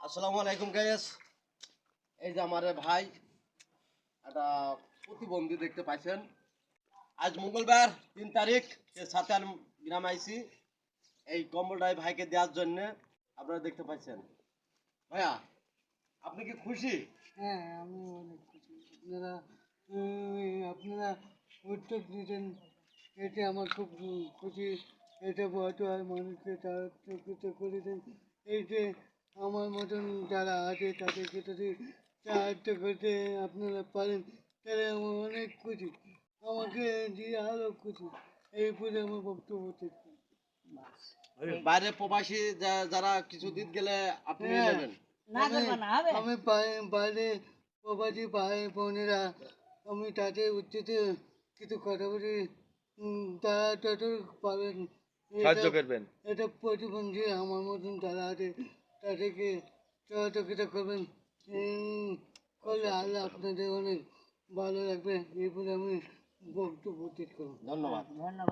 আসসালামু আলাইকুম গাইস। এই যে আমার ভাই একটা প্রতিবন্ধী দেখতে পাইছেন। আজ মঙ্গলবার 3 তারিখ সাথে গ্রাম আইছি এই কম্বলটাই ভাইকে দেওয়ার জন্য। আপনারা দেখতে পাচ্ছেন ভাইয়া, আপনি কি খুশি? হ্যাঁ, আমি অনেক খুশি। আপনারা উদ্যোগ নিতেন, এতে আমার খুব খুশি। এটা হয়তো আর মানুষকে সাহায্য করে দেন। এই যে আমার মতন যারা আছে তাদেরকে যদি সাহায্য করতে আপনারা পারেন, তাহলে আমার অনেক খুশি। আমাকে দিয়ে আরও খুশি। এই বলে আমার বক্তব্য শেষ করছি। বাইরে প্রবাসী যারা কিছুদিন গেলে আপনি নিয়ে হ্যাঁ, নেবেন। আমি বাইরে প্রবাসী ভাই বোনেরা, আমি তাদের উচিত কিছু কথা বলি। তারা যত পারেন সাহায্য করবেন। এটা প্রতিবন্ধী আমার মতন যারা আছে তাদেরকে সহযোগিতা করবেন। করলে আল্লাহ আপনাদের অনেক ভালো লাগবে। এই বলে আমি বক্তব্য শেষ করব। ধন্যবাদ।